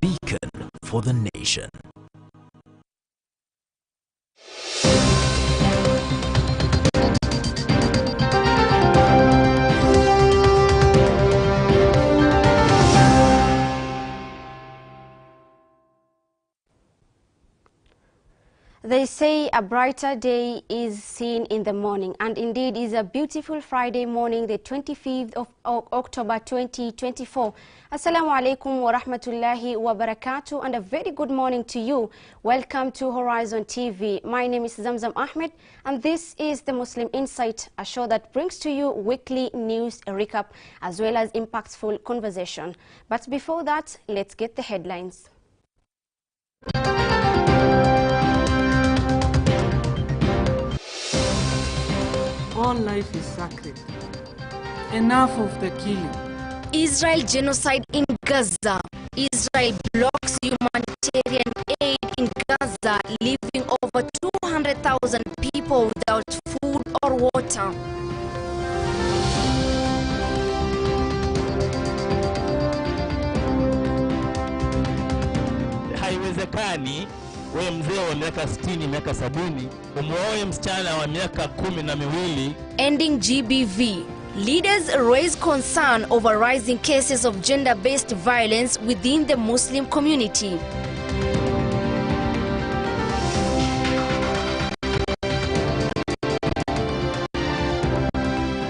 beacon for the nation. They say a brighter day is seen in the morning, and indeed is a beautiful Friday morning, the 25th of October 2024. Assalamu alaikum wa rahmatullahi wa barakatuh, and a very good morning to you. Welcome to Horizon TV. My name is Zamzam Ahmed, and this is the Muslim Insight, a show that brings to you weekly news, a recap, as well as impactful conversation. But before that, let's get the headlines. All life is sacred. Enough of the killing. Israel genocide in Gaza. Israel blocks humanitarian aid in Gaza, leaving over 200,000 people without food or water. Haiwezekani wewe mzee wa miaka 60, miaka 70, umuoe msichana wa miaka 12. Ending GBV. Leaders raise concern over rising cases of gender-based violence within the Muslim community.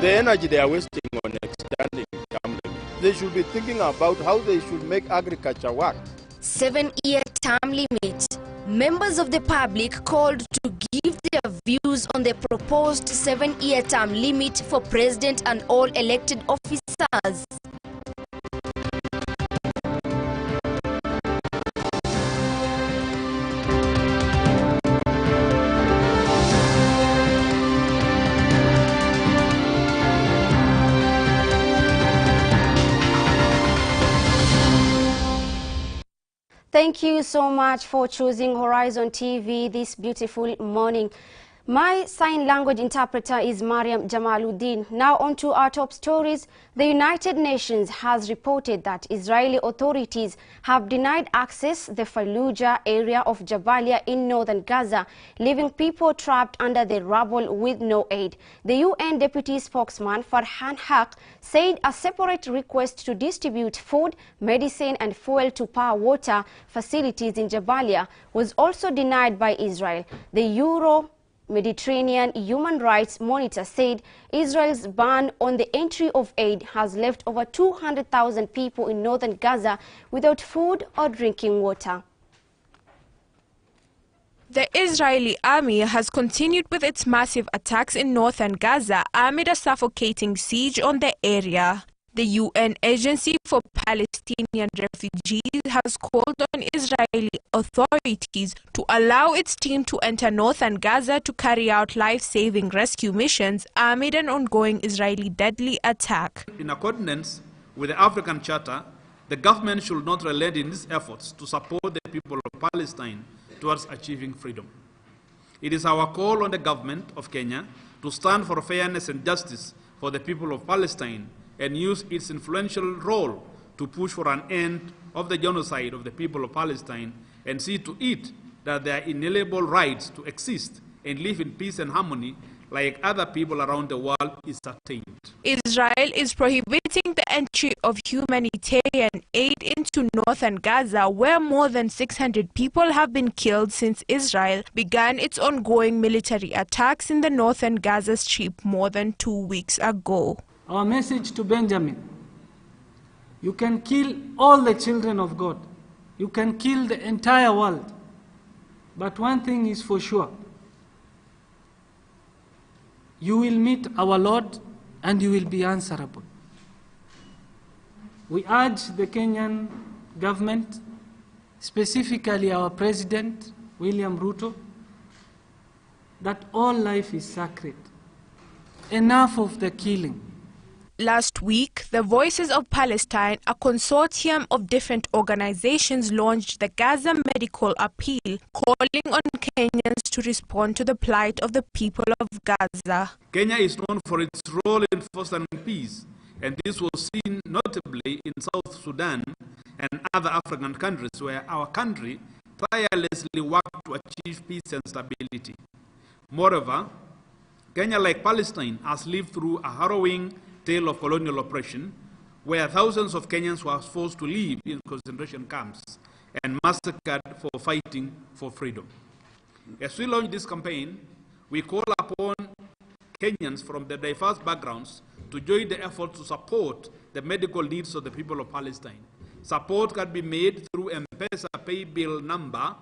The energy they are wasting on extending term limit, they should be thinking about how they should make agriculture work. 7-year term limit. Members of the public called to give their views on the proposed 7-year term limit for president and all elected officers. Thank you so much for choosing Horizon TV this beautiful morning. My sign language interpreter is Mariam Jamaluddin. Now on to our top stories. The United Nations has reported that Israeli authorities have denied access the Fallujah area of Jabalia in northern Gaza, leaving people trapped under the rubble with no aid. The UN deputy spokesman Farhan Haq said a separate request to distribute food, medicine and fuel to power water facilities in Jabalia was also denied by Israel. The Euro-Mediterranean Human Rights Monitor said Israel's ban on the entry of aid has left over 200,000 people in northern Gaza without food or drinking water. The Israeli army has continued with its massive attacks in northern Gaza amid a suffocating siege on the area. The UN Agency for Palestinian Refugees has called on Israeli authorities to allow its team to enter northern Gaza to carry out life-saving rescue missions amid an ongoing Israeli deadly attack. In accordance with the African Charter, the government should not relent in its efforts to support the people of Palestine towards achieving freedom. It is our call on the government of Kenya to stand for fairness and justice for the people of Palestine and use its influential role to push for an end of the genocide of the people of Palestine and see to it that their inalienable rights to exist and live in peace and harmony like other people around the world is attained. Israel is prohibiting the entry of humanitarian aid into northern Gaza, where more than 600 people have been killed since Israel began its ongoing military attacks in the northern Gaza Strip more than 2 weeks ago. Our message to Benjamin: you can kill all the children of God. You can kill the entire world. But one thing is for sure. You will meet our Lord and you will be answerable. We urge the Kenyan government, specifically our President, William Ruto, that all life is sacred. Enough of the killing. Last week, the Voices of Palestine, a consortium of different organizations, launched the Gaza Medical Appeal, calling on Kenyans to respond to the plight of the people of Gaza. Kenya is known for its role in fostering peace And this was seen notably in South Sudan and other African countries where our country tirelessly worked to achieve peace and stability. Moreover, Kenya, like Palestine, has lived through a harrowing tale of colonial oppression, where thousands of Kenyans were forced to live in concentration camps and massacred for fighting for freedom. As we launch this campaign, we call upon Kenyans from the diverse backgrounds to join the effort to support the medical needs of the people of Palestine. Support can be made through M-Pesa pay bill number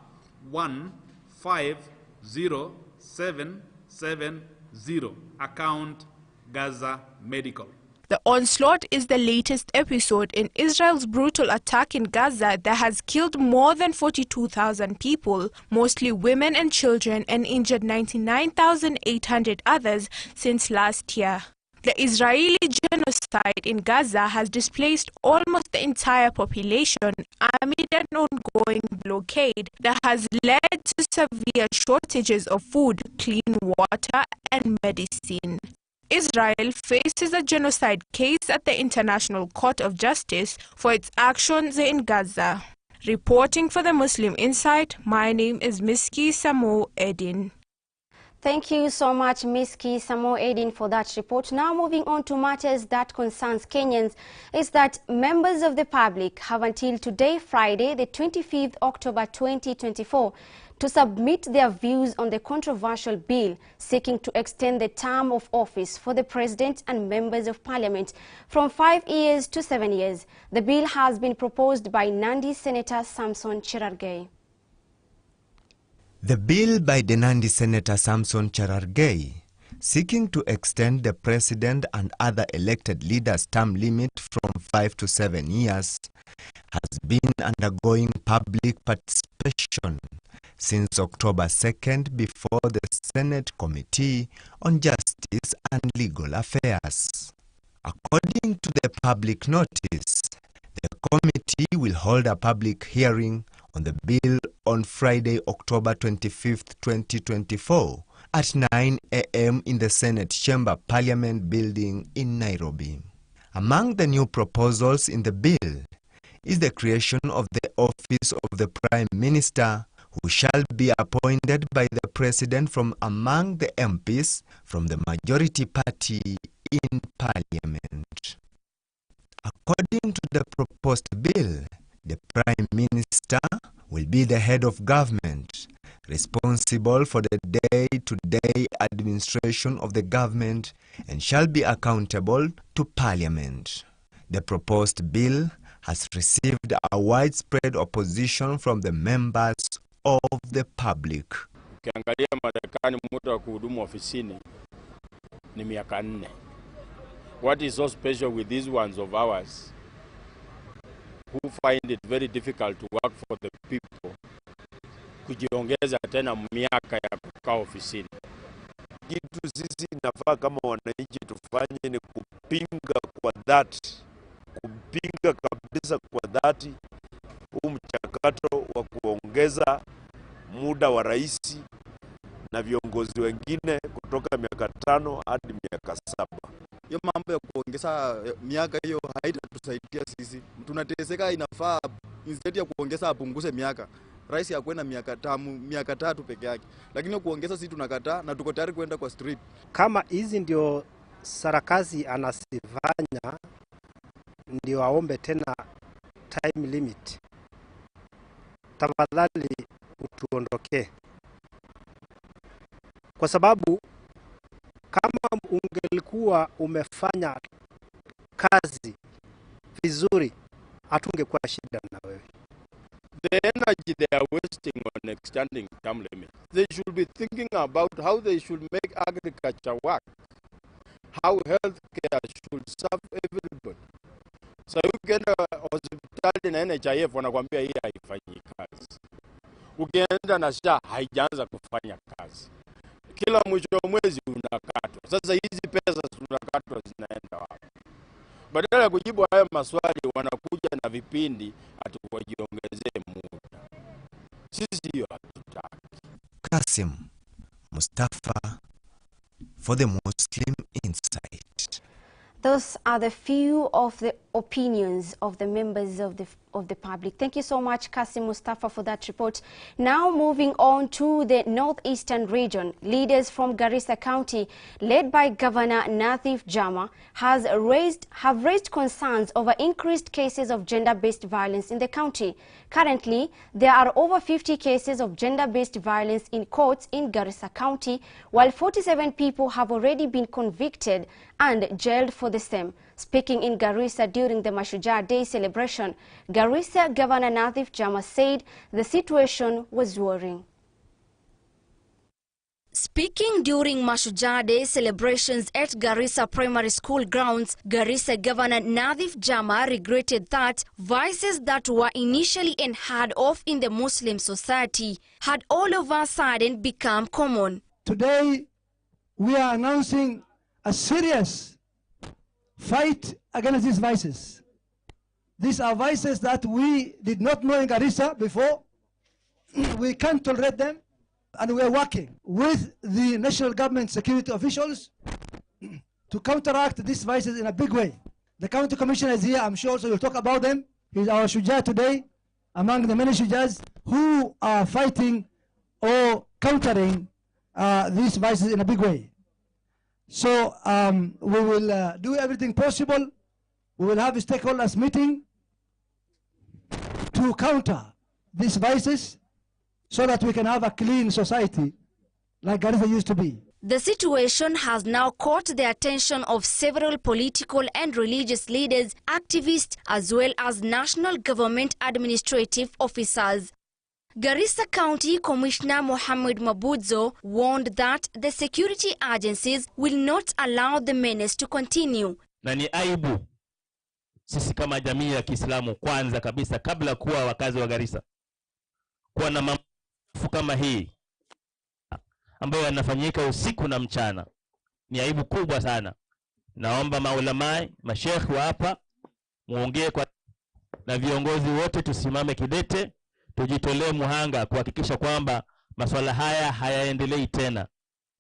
150770, account Gaza Medical. The onslaught is the latest episode in Israel's brutal attack in Gaza that has killed more than 42,000 people, mostly women and children, and injured 99,800 others since last year. The Israeli genocide in Gaza has displaced almost the entire population amid an ongoing blockade that has led to severe shortages of food, clean water, and medicine. Israel faces a genocide case at the International Court of Justice for its actions in Gaza. Reporting for the Muslim Insight, my name is Miski Samo Edin. Thank you so much, Miski Samo Edin, for that report. Now moving on to matters that concerns Kenyans, is that members of the public have until today, Friday, the 25th October 2024, to submit their views on the controversial bill seeking to extend the term of office for the President and members of Parliament from 5 years to 7 years. The bill has been proposed by Nandi Senator Samson Cherargei. The bill by the Nandi Senator Samson Cherargei, seeking to extend the President and other elected leaders' term limit from 5 to 7 years, has been undergoing public participation since October 2nd before the Senate Committee on Justice and Legal Affairs. According to the public notice, the committee will hold a public hearing on the bill on Friday, October 25th, 2024 at 9 a.m. in the Senate Chamber Parliament building in Nairobi. Among the new proposals in the bill is the creation of the office of the Prime Minister, who shall be appointed by the President from among the MPs from the majority party in Parliament. According to the proposed bill, the Prime Minister will be the head of government, responsible for the day-to-day administration of the government, and shall be accountable to Parliament. The proposed bill has received a widespread opposition from the members of the public. Ukiangalia Marekani, muda wa kuhudumu ofisini ni miaka 4. What is so special with these ones of ours who find it very difficult to work for the people kujiongeza tena miaka ya kukaa ofisini? Kitu sisi nafaa kama wananchi tufanye ni kupinga kwa dhati, kupinga kabisa kwa dhati huu mchakato wa kuongeza muda wa rais na viongozi wengine kutoka miaka 5 hadi miaka 7. Hiyo mambo ya kuongeza miaka hiyo haitatusaidia sisi. Tunateseka, inafaa instead ya kuongeza apunguze miaka. Rais ya kwenda miaka 3 peke yake. Lakini kuongeza sisi tunakataa na tuko tayari kwenda kwa street. Kama hizi ndio sarakazi anasifanya, ndio aombe tena time limit. Tafadhali utuondokee. Kwa sababu kama ungelikuwa umefanya kazi vizuri, hatungekuwa shida na wewe. The energy they are wasting on extending term limit. They should be thinking about how they should make agriculture work, how healthcare should serve everybody. So ukienda hospitali na NHIF wanakuambia hii haifanyi kazi. Ukienda na SHA haijaanza kufanya kazi. Kila mwisho wa mwezi unakatwa. Sasa hizi pesa tunakatwa zinaenda wapi? Badala ya kujibu haya maswali wanakuja na vipindi atuwajiongezee muda. Sisi hiyo hatutaki. Kasim Mustafa for the Muslim Insight. Those are the few of the opinions of the members of the public. Thank you so much, Kasim Mustafa, for that report. Now moving on to the northeastern region, leaders from Garissa County, led by Governor Nathif Jama, have raised concerns over increased cases of gender-based violence in the county. Currently, there are over 50 cases of gender-based violence in courts in Garissa County, while 47 people have already been convicted and jailed for the same. Speaking in Garissa during the Mashujaa Day celebration, Garissa Governor Nathif Jama said the situation was worrying. Speaking during Mashujaa Day celebrations at Garissa Primary School grounds, Garissa Governor Nathif Jama regretted that vices that were initially unheard of in the Muslim society had all of a sudden become common. Today, we are announcing a serious fight against these vices. These are vices that we did not know in Garissa before. We can't tolerate them, and we are working with the national government security officials to counteract these vices in a big way. The county commissioner is here. I'm sure also we'll talk about them. He's our Shuja today, among the many Shujas who are fighting or countering these vices in a big way. So we will do everything possible. We will have a stakeholders meeting to counter these vices so that we can have a clean society like Garissa used to be. The situation has now caught the attention of several political and religious leaders, activists, as well as national government administrative officers. Garissa County Commissioner Mohammed Mabudzo warned that the security agencies will not allow the menace to continue. Na ni aibu sisi kama jamii ya Kiislamu kwanza kabisa kabla kuwa wakazi wa Garissa kuwa na mambo kama hii ambayo yanafanyika usiku na mchana. Ni aibu kubwa sana. Naomba maulamai, mashekhi wa hapa muongee kwa na viongozi wote, tusimame kidete, tujitolee muhanga kuhakikisha kwamba masuala haya hayaendelei tena.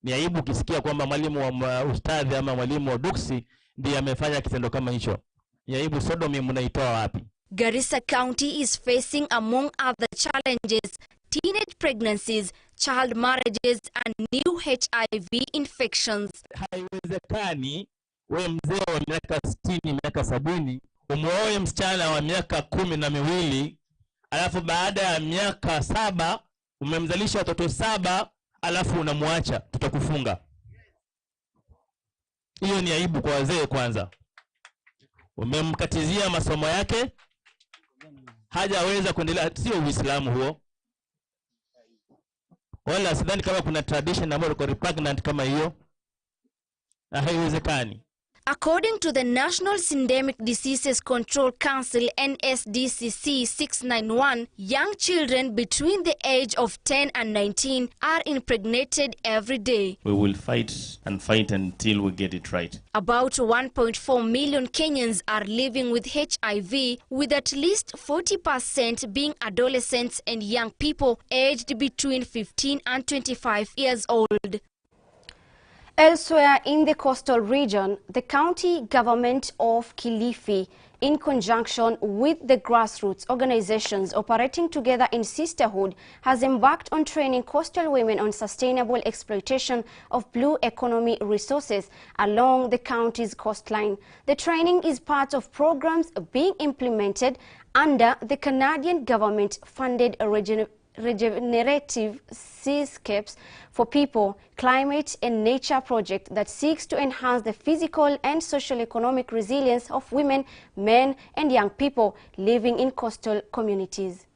Ni aibu kisikia kwamba mwalimu wa ustadhi ama mwalimu wa duksi ndiye amefanya kitendo kama hicho. Ni aibu. Sodomi mnaitoa wapi? Garissa County is facing, among other challenges, teenage pregnancies, child marriages and new HIV infections. Haiwezekani wewe mzee wa miaka 60, miaka 70 umuoe msichana wa miaka 12, alafu baada ya miaka 7 umemzalisha watoto 7, alafu unamwacha. Tutakufunga. Hiyo ni aibu kwa wazee kwanza. Umemkatizia masomo yake, hajaweza kuendelea. Sio Uislamu huo. Wala sidhani kama kuna tradition ambayo iko repugnant kama hiyo. Haiwezekani. According to the National Syndemic Diseases Control Council NSDCC 691, young children between the age of 10 and 19 are impregnated every day. We will fight and fight until we get it right. About 1.4 million Kenyans are living with HIV, with at least 40% being adolescents and young people aged between 15 and 25 years old. Elsewhere in the coastal region, the county government of Kilifi, in conjunction with the grassroots organizations operating together in sisterhood, has embarked on training coastal women on sustainable exploitation of blue economy resources along the county's coastline. The training is part of programs being implemented under the Canadian government-funded regenerative seascapes for people, climate and nature project that seeks to enhance the physical and socio-economic resilience of women, men and young people living in coastal communities.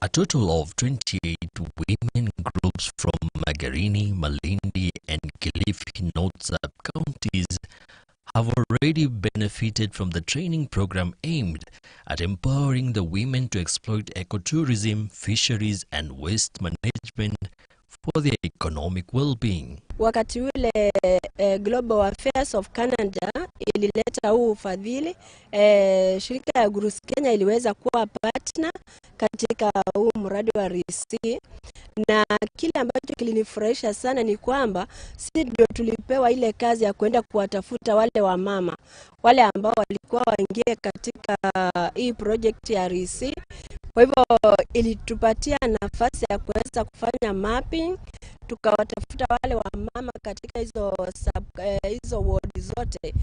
A total of 28 women groups from Magarini, Malindi and Kilifi North sub-counties have already benefited from the training program aimed at empowering the women to exploit ecotourism, fisheries and waste management for their economic well-being. Wakati ule Global Affairs of Canada ilileta huu ufadhili, shirika ya Gurus Kenya iliweza kuwa partner katika huu mradi. mradi wa RC, na kile ambacho kilinifurahisha sana ni kwamba sisi ndio tulipewa ile kazi ya kwenda kuwatafuta wale wamama wale ambao walikuwa waingie katika hii project ya RC. Kwa hivyo ilitupatia nafasi ya kuweza kufanya mapping, tukawatafuta wale wamama katika hizo ward zote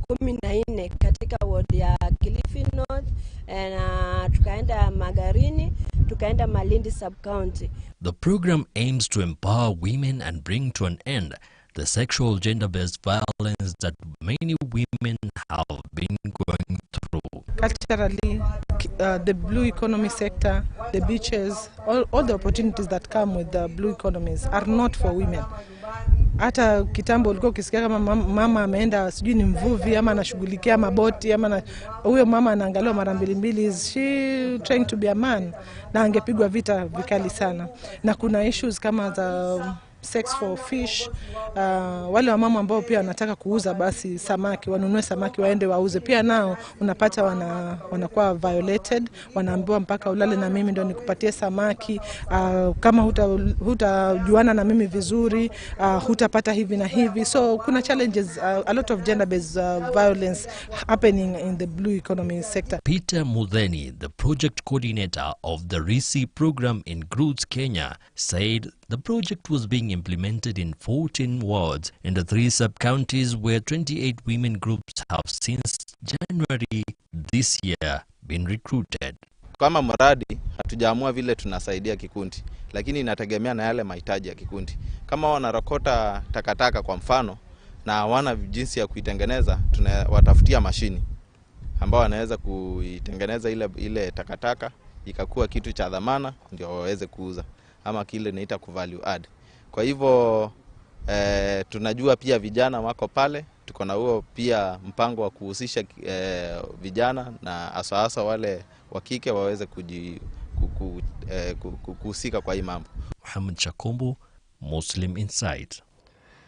14 katika ward ya Kilifi North, na tukaenda Magarini, tukaenda Malindi sub-county. The program aims to empower women and bring to an end the sexual gender-based violence that many women have been going through. Culturally, the blue economy sector, the beaches, all the opportunities that come with the blue economies are not for women. Hata kitambo ulikuwa ukisikia kama mama ameenda sijui ni mvuvi ama anashughulikia maboti ama huyo mama anaangaliwa mara mbili, is she trying to be a man, na angepigwa vita vikali sana. Na kuna issues kama za sex for fish, wale wa mama ambao pia wanataka kuuza basi samaki, wanunue samaki waende wauze, pia nao unapata wanakuwa violated, wanaambiwa mpaka ulale na mimi ndio nikupatie samaki, kama hutajuana na mimi vizuri, hutapata hivi na hivi. So kuna challenges, a lot of gender based violence happening in the blue economy sector. Peter Mudheni, the project coordinator of the RC program in Groots, Kenya, said the project was being implemented in 14 wards in the 3 sub-counties where 28 women groups have since January this year been recruited. Kama mradi hatujaamua vile tunasaidia kikundi, lakini inategemea na yale mahitaji ya kikundi. Kama wanarokota takataka kwa mfano na hawana jinsi ya kuitengeneza, tunawatafutia mashini ambao wanaweza kuitengeneza ile takataka ikakuwa kitu cha dhamana ndio waweze kuuza, ama kile inaita ku value add. Kwa hivyo tunajua pia vijana wako pale, tuko na huo pia mpango wa kuhusisha vijana na hasa wale wa kike waweze kuhusika kwa hii mambo. Muhammad Shakombo, Muslim Insight.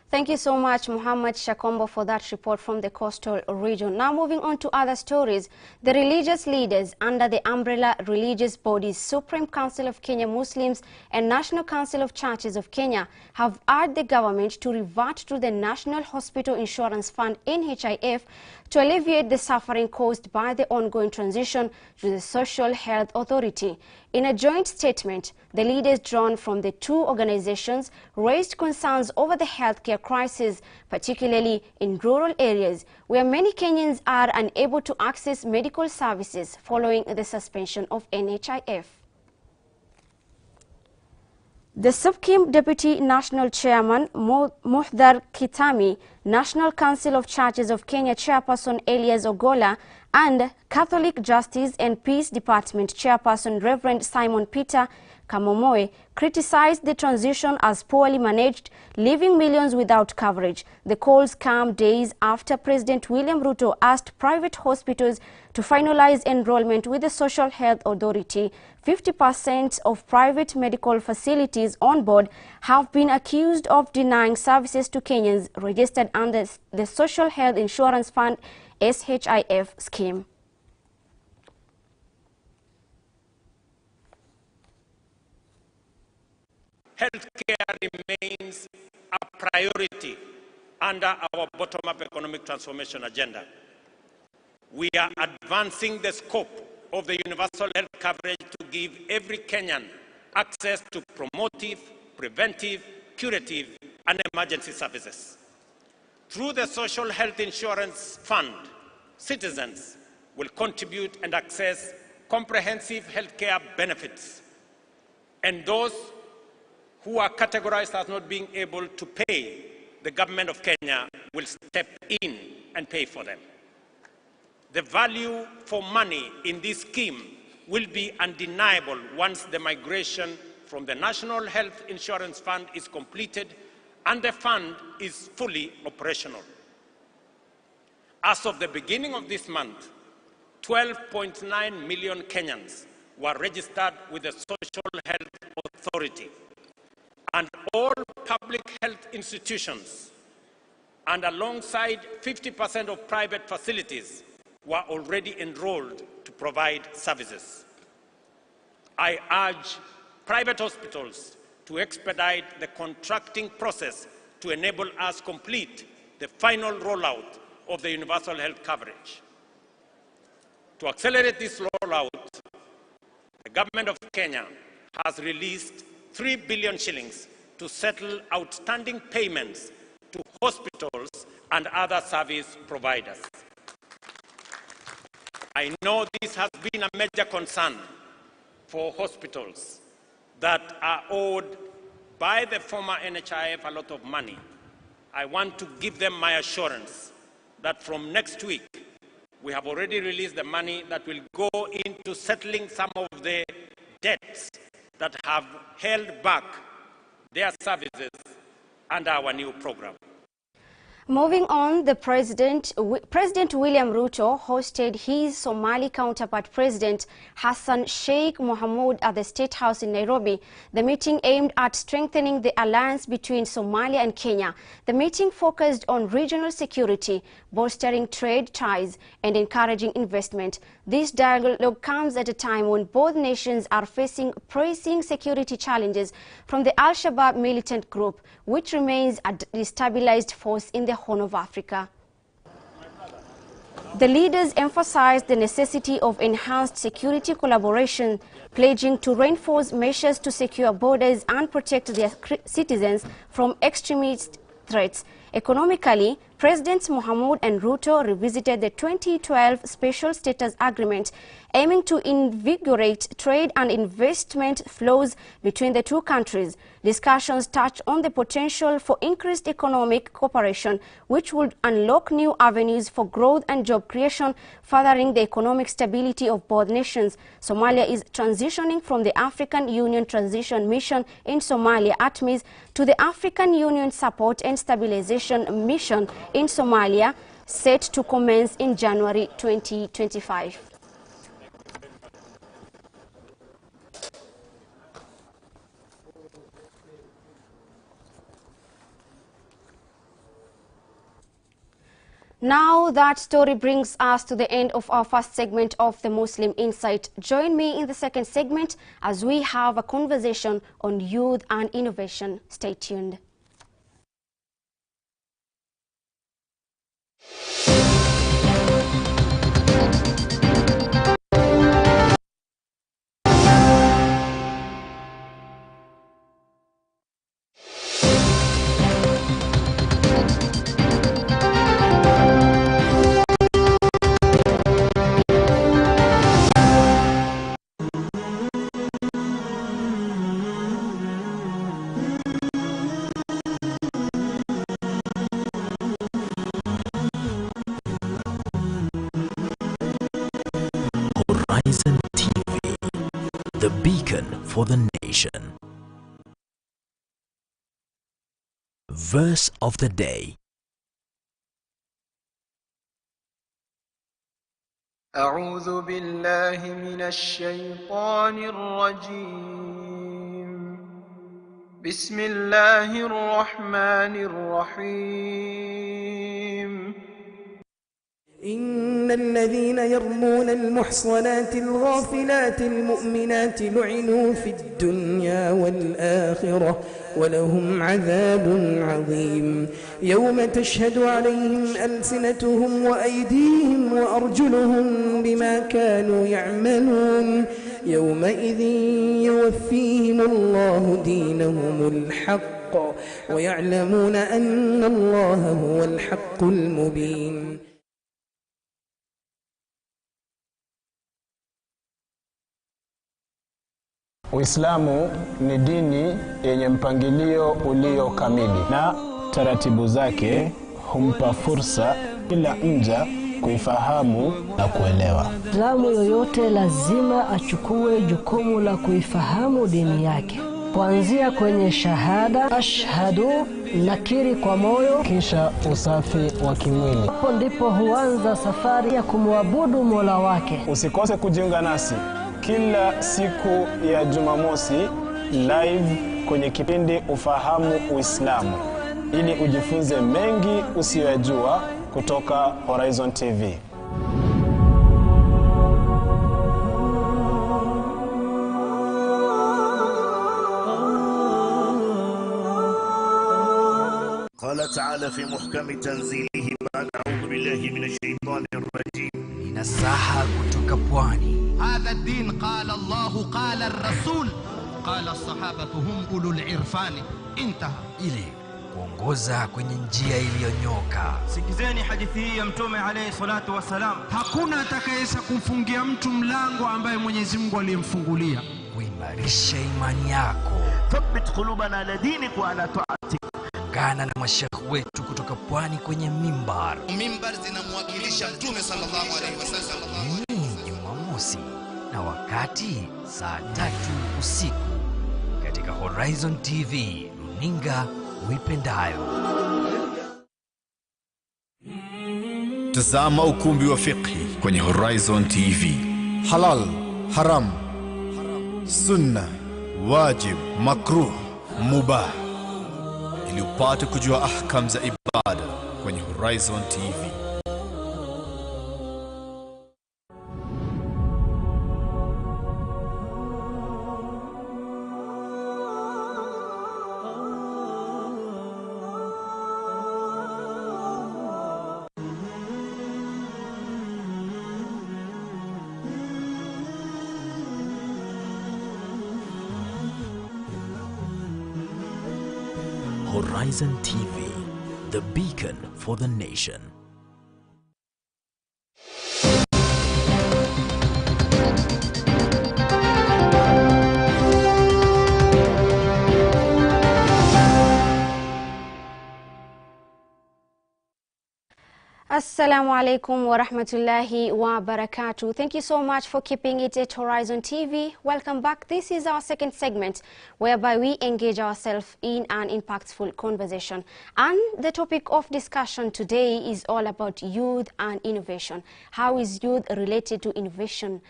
Thank you so much, Muhammad Shakombo, for that report from the coastal region. Now moving on to other stories. The religious leaders under the umbrella religious bodies Supreme Council of Kenya Muslims and National Council of Churches of Kenya have urged the government to revert to the National Hospital Insurance Fund (NHIF) to alleviate the suffering caused by the ongoing transition to the Social Health Authority. In a joint statement, the leaders drawn from the two organizations raised concerns over the healthcare crisis, particularly in rural areas where many Kenyans are unable to access medical services following the suspension of NHIF. The SUPKEM Deputy National Chairman Muhdar Kitami, National Council of Churches of Kenya Chairperson Elias Ogola, and Catholic Justice and Peace Department Chairperson Reverend Simon Peter Kamomoe criticized the transition as poorly managed, leaving millions without coverage. The calls come days after President William Ruto asked private hospitals to finalize enrollment with the Social Health Authority. 50% of private medical facilities on board have been accused of denying services to Kenyans registered under the Social Health Insurance Fund (SHIF) scheme. Healthcare remains a priority under our bottom-up economic transformation agenda. We are advancing the scope of the universal health coverage to give every Kenyan access to promotive, preventive, curative, and emergency services. Through the Social Health Insurance Fund, citizens will contribute and access comprehensive healthcare benefits, and those who are categorized as not being able to pay, the government of Kenya will step in and pay for them. The value for money in this scheme will be undeniable once the migration from the National Health Insurance Fund is completed and the fund is fully operational. As of the beginning of this month, 12.9 million Kenyans were registered with the Social Health Authority, and all public health institutions, and alongside 50% of private facilities, were already enrolled to provide services. I urge private hospitals to expedite the contracting process to enable us complete the final rollout of the universal health coverage. To accelerate this rollout, the government of Kenya has released 3 billion shillings to settle outstanding payments to hospitals and other service providers. I know this has been a major concern for hospitals that are owed by the former NHIF a lot of money. I want to give them my assurance that from next week, we have already released the money that will go into settling some of the debts that have held back their services under our new program. Moving on, the President William Ruto hosted his Somali counterpart President Hassan Sheikh Mohamud at the State House in Nairobi. The meeting aimed at strengthening the alliance between Somalia and Kenya. The meeting focused on regional security, bolstering trade ties, and encouraging investment. This dialogue comes at a time when both nations are facing pressing security challenges from the Al-Shabaab militant group, which remains a destabilized force in the Horn of Africa. The leaders emphasized the necessity of enhanced security collaboration, pledging to reinforce measures to secure borders and protect their citizens from extremist threats. Economically, Presidents Mohamud and Ruto revisited the 2012 Special Status Agreement, aiming to invigorate trade and investment flows between the two countries. Discussions touched on the potential for increased economic cooperation, which would unlock new avenues for growth and job creation, furthering the economic stability of both nations. Somalia is transitioning from the African Union Transition Mission in Somalia, ATMIS, to the African Union Support and Stabilization Mission in Somalia, set to commence in January 2025. Now that story brings us to the end of our first segment of the Muslim Insight. Join me in the second segment as we have a conversation on youth and innovation. Stay tuned. Horizon TV, the beacon for the nation. Verse of the day. أعوذ بالله من الشيطان الرجيم بسم الله الرحمن الرحيم إن الذين يرمون المحصنات الغافلات المؤمنات لعنوا في الدنيا والآخرة ولهم عذاب عظيم يوم تشهد عليهم ألسنتهم وأيديهم وأرجلهم بما كانوا يعملون يومئذ يوفيهم الله دينهم الحق ويعلمون أن الله هو الحق المبين. Uislamu ni dini yenye mpangilio ulio kamili na taratibu zake humpa fursa kila mja kuifahamu na kuelewa. Muislamu yoyote lazima achukue jukumu la kuifahamu dini yake, kuanzia kwenye shahada ashhadu, nakiri kwa moyo, kisha usafi wa kimwili. Hapo ndipo huanza safari ya kumwabudu Mola wake. Usikose kujiunga nasi kila siku ya Jumamosi live kwenye kipindi Ufahamu Uislamu, ili ujifunze mengi usiyojua kutoka Horizon TV. قال تعالى في محكم تنزيله بعد أعوذ بالله من الشيطان الرجيم نساها kutoka pwani. هذا الدين قال الله قال الرسول قال الصحابة هم أولو العرفان انتهى. Ili kuongoza kwenye njia iliyonyoka. Sikizeni hadithi hii ya Mtume alayhi salatu wasalam. Hakuna atakayeweza kumfungia mtu mlango ambaye Mwenyezi Mungu aliyemfungulia. Kuimarisha imani yako. Thabbit qulubana ala dinik wa ala ta'atik. Gana na mashekhi wetu kutoka pwani kwenye mimbar. Mimbar zinamwakilisha Mtume sallallahu alayhi wasallam. Jumamosi na wakati saa 3 usiku katika Horizon TV, runinga uipendayo. Tazama ukumbi wa fiqhi kwenye Horizon TV. Halal, haram, sunna, wajib, makruh, mubah. Ili upate kujua ahkam za ibada kwenye Horizon TV. Horizon TV, the beacon for the nation. Assalamu alaikum wa rahmatullahi wa barakatuh. Thank you so much for keeping it at Horizon TV. Welcome back. This is our second segment whereby we engage ourselves in an impactful conversation. And the topic of discussion today is all about youth and innovation. How is youth related to innovation?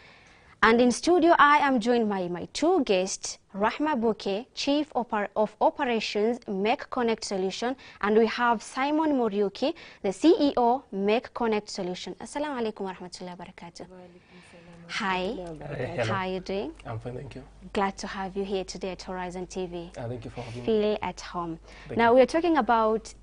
And in studio, I am joined by my two guests, Rahma Bouke, Chief of Operations, Make Connect Solution, and we have Simon Muriuki, the CEO, Make Connect Solution. Assalamu alaikum wa rahmatullahi wa barakatuh. Hi. How are you doing? I'm fine, thank you. Glad to have you here today at Horizon TV. Thank you for having me. Feel at home. Now, we're talking about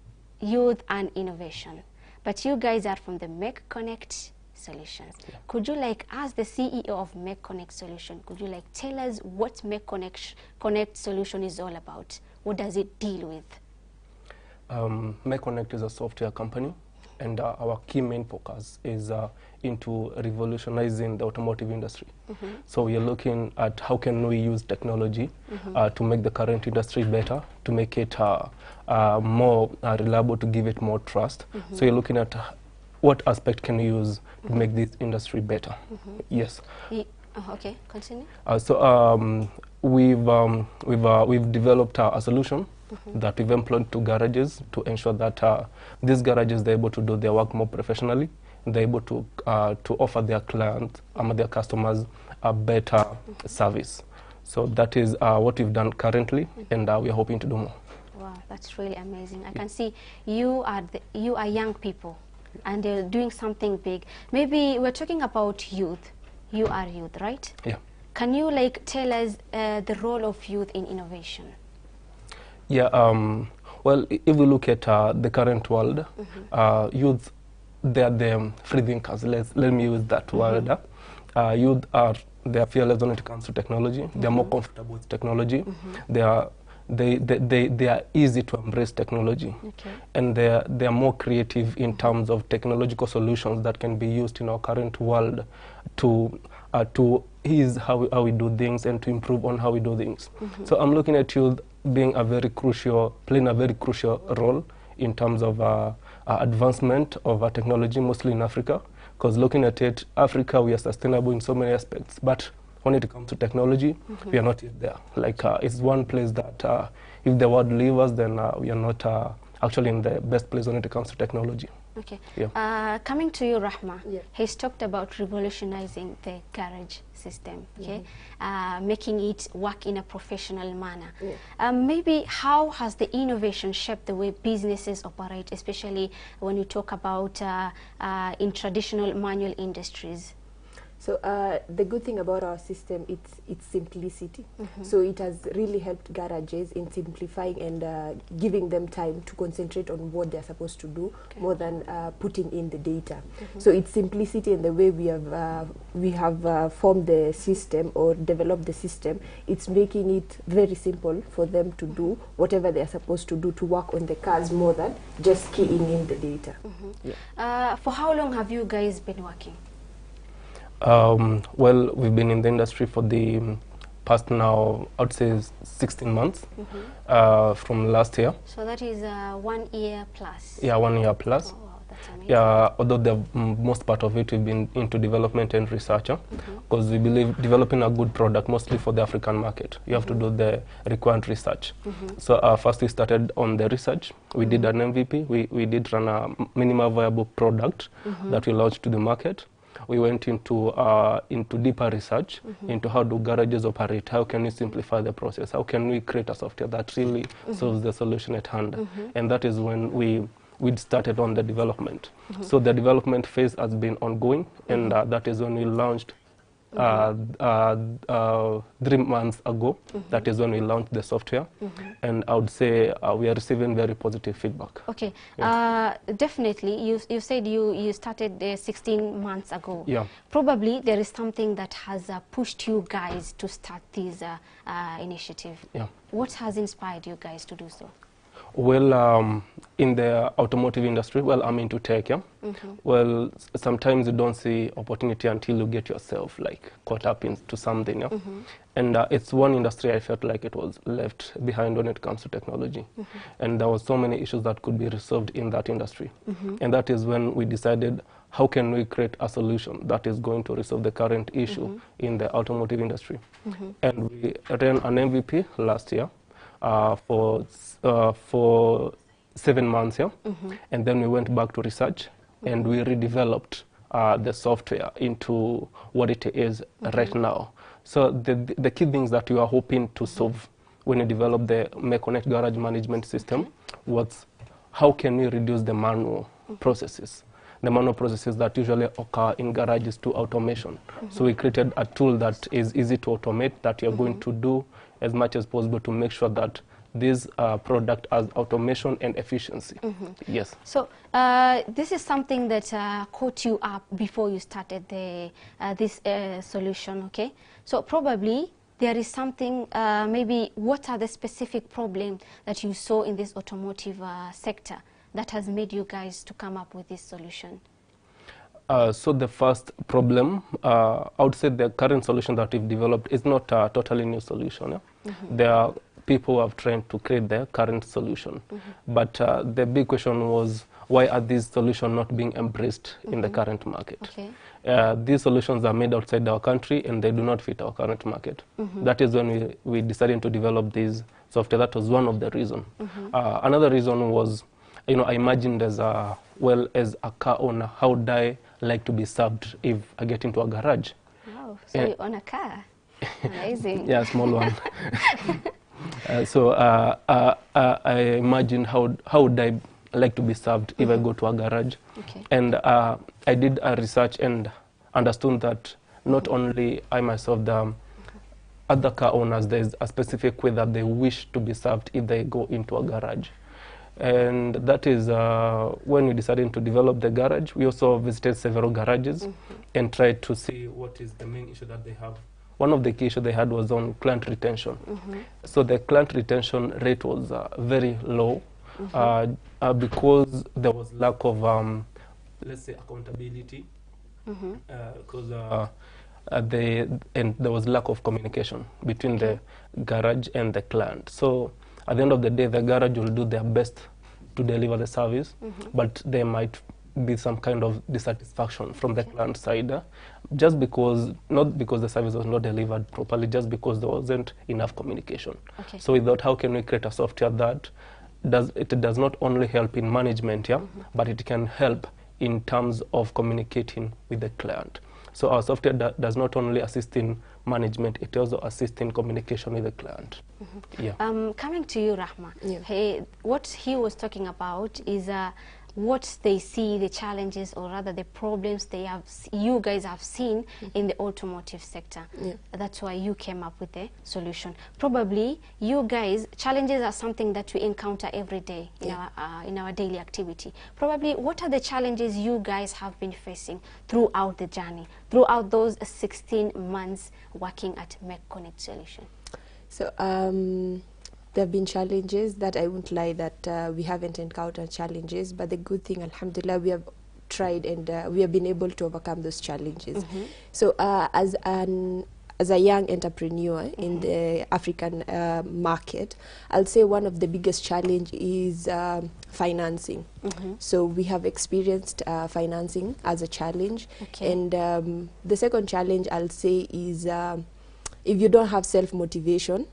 youth and innovation, but you guys are from the Make Connect Solutions. Yeah. Could you, like, as the CEO of Make Connect Solution, could you, like, tell us what Make Connect Solution is all about? What does it deal with? Make Connect is a software company, and our key main focus is into revolutionizing the automotive industry. So we are looking at how can we use technology to make the current industry better, to make it more reliable, to give it more trust. So you're looking at what aspect can we use to make this industry better? Yes. Okay, continue. We've developed a solution that we've employed to garages to ensure that these garages, they're able to do their work more professionally. They're able to offer their clients, their customers, a better service. So that is what we've done currently, and we're hoping to do more. Wow, that's really amazing. I can see you are young people, and they're doing something big. Maybe we're talking about youth. You are youth, right? Yeah. Can you, like, tell us the role of youth in innovation? Yeah. Well, if we look at the current world, youth, they are the free thinkers. Let me use that word. Youth they are fearless when it comes to technology. They are more comfortable with technology. They are easy to embrace technology, and they are more creative in terms of technological solutions that can be used in our current world to ease how we do things and to improve on how we do things. So I'm looking at youth being playing a very crucial role in terms of advancement of technology, mostly in Africa. Because looking at it, Africa, we are sustainable in so many aspects, but when it comes to technology, we are not yet there. Like, it's one place that if the world leaves us, then we are not actually in the best place when it comes to technology. Okay. Yeah. Coming to you, Rahma, he's talked about revolutionizing the garage system, okay? Making it work in a professional manner. Maybe how has the innovation shaped the way businesses operate, especially when you talk about in traditional manual industries? So the good thing about our system, it's simplicity. So it has really helped garages in simplifying and giving them time to concentrate on what they're supposed to do more than putting in the data. So it's simplicity in the way we have formed the system or developed the system. It's making it very simple for them to do whatever they're supposed to do to work on the cars more than just keying in the data. For how long have you guys been working? Well, we've been in the industry for the past now, I would say 16 months from last year. So that is 1 year plus? Yeah, 1 year plus. Oh, wow, that's amazing. Yeah, although the most part of it we've been into development and research, because we believe developing a good product, mostly for the African market, you have to do the required research. So first we started on the research. We did an MVP. We did run a minimal viable product that we launched to the market. We went into deeper research into how do garages operate, how can we simplify the process, how can we create a software that really solves the solution at hand. And that is when we started on the development. So the development phase has been ongoing, and that is when we launched 3 months ago. That is when we launched the software, and I would say we are receiving very positive feedback. Okay, definitely. You said you started 16 months ago. Yeah. Probably there is something that has pushed you guys to start this initiative. Yeah. What has inspired you guys to do so? Well, in the automotive industry, well, I'm into tech, yeah? Well, sometimes you don't see opportunity until you get yourself, like, caught up into something, yeah? And it's one industry I felt like it was left behind when it comes to technology. And there was so many issues that could be resolved in that industry. And that is when we decided, how can we create a solution that is going to resolve the current issue in the automotive industry? And we ran an MVP last year. For 7 months, yeah? And then we went back to research, and we redeveloped the software into what it is right now. So the key things that we are hoping to solve when we developed the MeConnect garage management system was, how can we reduce the manual processes? The manual processes that usually occur in garages to automation. So we created a tool that is easy to automate, that you're going to do as much as possible to make sure that this product has automation and efficiency. Yes. So this is something that caught you up before you started this solution, okay? So probably there is something, maybe what are the specific problems that you saw in this automotive sector that has made you guys to come up with this solution? So the first problem, I would say the current solution that we've developed is not a totally new solution. Yeah? There are people who have tried to create their current solution. But the big question was, why are these solutions not being embraced in the current market? These solutions are made outside our country, and they do not fit our current market. That is when we decided to develop this software. That was one of the reasons. Another reason was, you know, I imagined as a car owner, how would I like to be served if I get into a garage? Wow, so you own a car? Amazing. Yeah, small one. So I imagined how would I like to be served if I go to a garage. And I did a research and understood that not only I myself, the other car owners, there's a specific way that they wish to be served if they go into a garage. And that is when we decided to develop the garage. We also visited several garages and tried to see what is the main issue that they have. One of the key issues they had was on client retention. So the client retention rate was very low because there was lack of, let's say, accountability, because there was lack of communication between the garage and the client. So at the end of the day, the garage will do their best to deliver the service, but there might be some kind of dissatisfaction from the client side, just because, not because the service was not delivered properly, just because there wasn't enough communication. So we thought, how can we create a software that does not only help in management, but it can help in terms of communicating with the client. So our software does not only assist in management, it also assists in communication with the client. Coming to you, Rahma, hey, what he was talking about is what they see, the challenges, or rather the problems you guys have seen in the automotive sector. Yeah. That's why you came up with the solution. Probably you guys, challenges are something that we encounter every day in our daily activity. Probably what are the challenges you guys have been facing throughout the journey, throughout those 16 months working at MechConnect Solution? So there have been challenges that I won't lie that we haven't encountered challenges, but the good thing, alhamdulillah, we have tried and we have been able to overcome those challenges. So as a young entrepreneur in the African market, I'll say one of the biggest challenge is financing. So we have experienced financing as a challenge. And the second challenge I'll say is if you don't have self-motivation,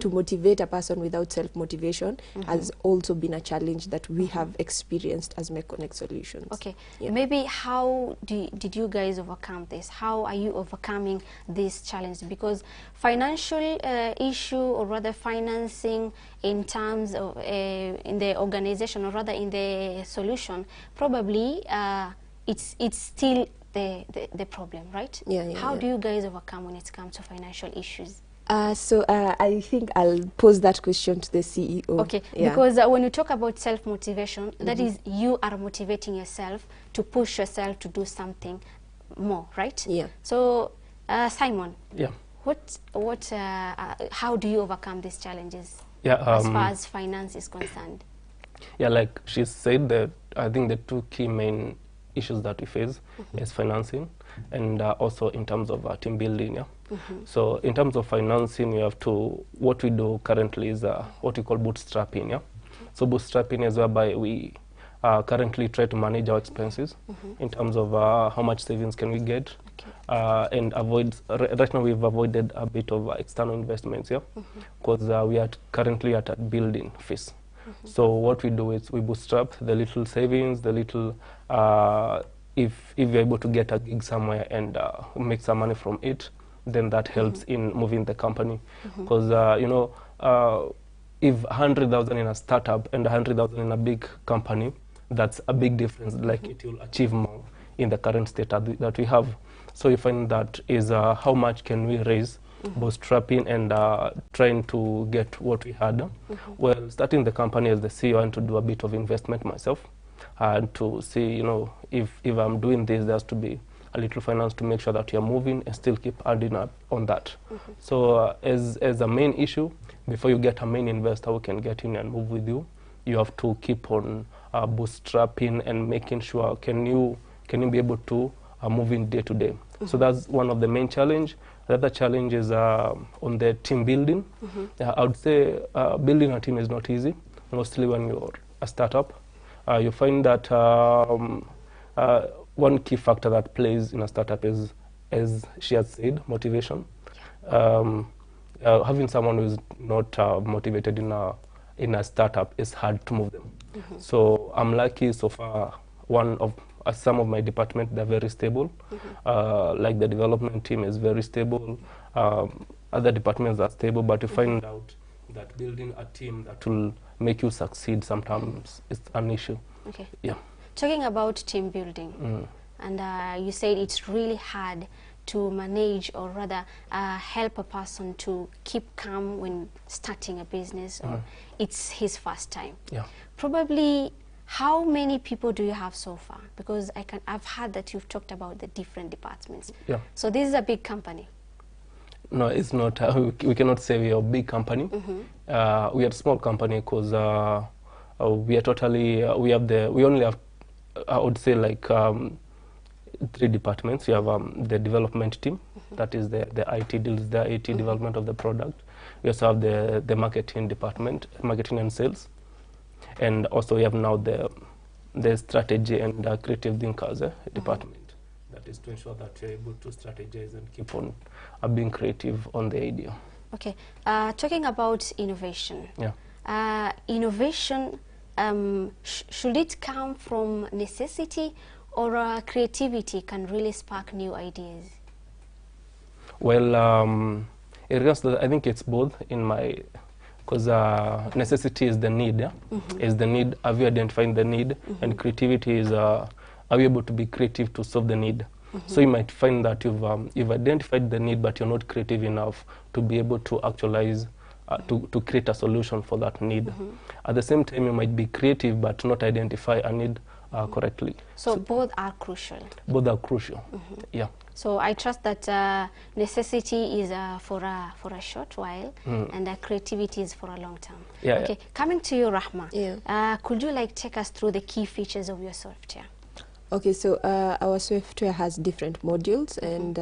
to motivate a person without self-motivation has also been a challenge that we have experienced as MechConnect Solutions. Okay, maybe how did you guys overcome this? How are you overcoming this challenge? Because financial issue, or rather financing in terms of in the organization, or rather in the solution, probably it's still the problem, right? How do you guys overcome when it comes to financial issues? So I think I'll pose that question to the CEO. Okay, because when you talk about self-motivation, that is you are motivating yourself to push yourself to do something more, right? Yeah. So Simon, how do you overcome these challenges as far as finance is concerned? Yeah, like she said, that I think the two key main issues that we face is financing and also in terms of team building. So in terms of financing, we have to, what we do currently is what we call bootstrapping. So bootstrapping is whereby we currently try to manage our expenses in terms of how much savings can we get and avoid, right now we've avoided a bit of external investments, because we are currently at a building phase. So what we do is we bootstrap the little savings, the little, if we're able to get a gig somewhere and make some money from it, then that helps in moving the company. Because, you know, if 100,000 in a startup and 100,000 in a big company, that's a big difference. Like it will achieve more in the current state that we have. So you find that is how much can we raise, bootstrapping and trying to get what we had. Well, starting the company as the CEO and to do a bit of investment myself and to see, you know, if I'm doing this, there has to be a little finance to make sure that you're moving and still keep adding up on that. So as a main issue, before you get a main investor who can get in and move with you, you have to keep on bootstrapping and making sure can you be able to move in day to day. So that's one of the main challenge. The other challenge is on the team building. I would say building a team is not easy, mostly when you're a startup. You find that one key factor that plays in a startup is, as she has said, motivation. Having someone who is not motivated in a startup is hard to move them. So I'm lucky so far. Some of my department, they're very stable. Like the development team is very stable. Other departments are stable, but you find out that building a team that will make you succeed sometimes is an issue. Okay. Yeah. Talking about team building, and you said it's really hard to manage, or rather help a person to keep calm when starting a business, or it's his first time. Yeah. Probably, how many people do you have so far? Because I've heard that you've talked about the different departments. Yeah. So this is a big company. No, it's not. We cannot say we are a big company. We are a small company because we are totally. We only have, I would say, like 3 departments. We have the development team, that is the IT deals, the IT development of the product. We also have the marketing department, marketing and sales, and also we have now the strategy and creative thinkers department. That is to ensure that you're able to strategize and keep on being creative on the idea. Okay, talking about innovation. Yeah. Innovation, should it come from necessity, or creativity can really spark new ideas? Well, in regards to that, I think it's both in my, because necessity is the need. Yeah? Is the need? Have you identified the need? And creativity is are you able to be creative to solve the need? So you might find that you've identified the need, but you're not creative enough to be able to actualize, to create a solution for that need. At the same time, you might be creative but not identify a need correctly. So both are crucial. Both are crucial. Yeah. So I trust that necessity is for a short while, and creativity is for a long term. Yeah, okay. yeah. Coming to you, Rahma. Could you take us through the key features of your software? Okay, so our software has different modules, and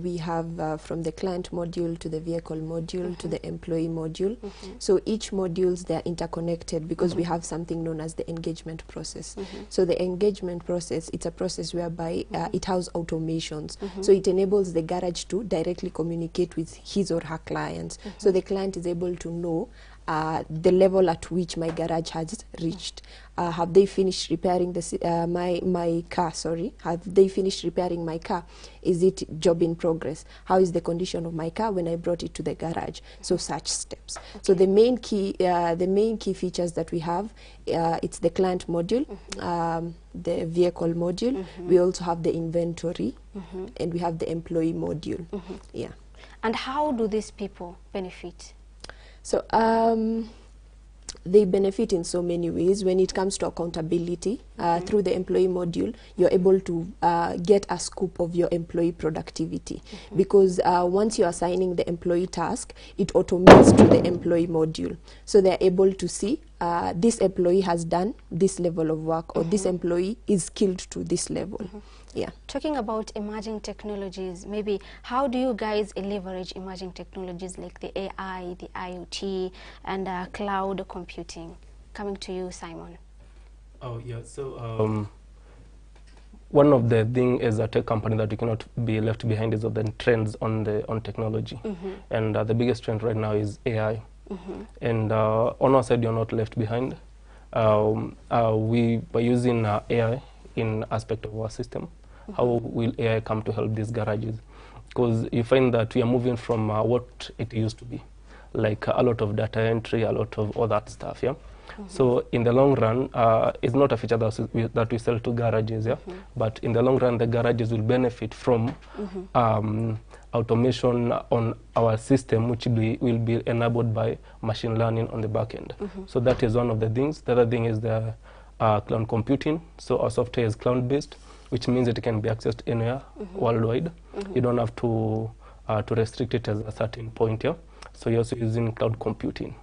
we have from the client module to the vehicle module to the employee module. So each modules, they're interconnected because we have something known as the engagement process. So the engagement process, it's a process whereby it has automations. So it enables the garage to directly communicate with his or her clients. So the client is able to know the level at which my garage has reached. Have they finished repairing my car? Sorry, have they finished repairing my car? Is it job in progress? How is the condition of my car when I brought it to the garage? So such steps. So the main key features that we have, it's the client module, the vehicle module. We also have the inventory, and we have the employee module. Yeah. And how do these people benefit? So they benefit in so many ways. When it comes to accountability, through the employee module, you're able to get a scoop of your employee productivity, because once you're assigning the employee task, it automates to the employee module. So they're able to see this employee has done this level of work, or this employee is skilled to this level. Yeah. Talking about emerging technologies, maybe how do you guys leverage emerging technologies like the AI, the IoT, and cloud computing? Coming to you, Simon. Oh, yeah. So one of the things as a tech company that you cannot be left behind is of the trends on technology. And the biggest trend right now is AI. And on our side, you're not left behind. We are using AI in aspect of our system. How will AI come to help these garages? Because you find that we are moving from what it used to be, like a lot of data entry, a lot of all that stuff, yeah? So in the long run, it's not a feature that we sell to garages, yeah? But in the long run, the garages will benefit from automation on our system, which will be enabled by machine learning on the back end. So that is one of the things. The other thing is the cloud computing. So our software is cloud-based, which means it can be accessed anywhere worldwide. You don't have to restrict it as a certain point here. So you're also using cloud computing.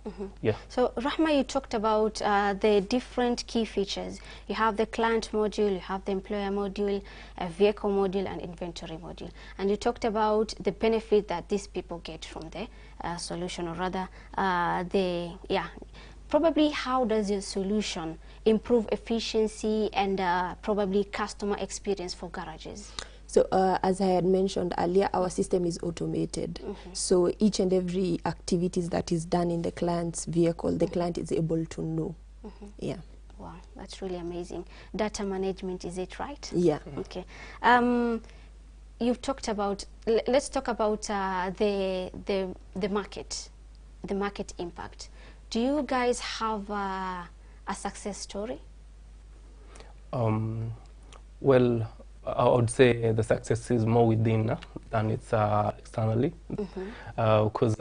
Yeah. So Rahma, you talked about the different key features. You have the client module, you have the employer module, a vehicle module, and inventory module. And you talked about the benefit that these people get from the solution, or rather probably how does your solution improve efficiency and probably customer experience for garages? So as I had mentioned earlier, our system is automated. So each and every activities that is done in the client's vehicle, the client is able to know. Yeah. Wow, that's really amazing. Data management, is it right? Yeah. Okay. You've talked about, let's talk about the market impact. Do you guys have a success story? Well, I would say the success is more within than it's externally, because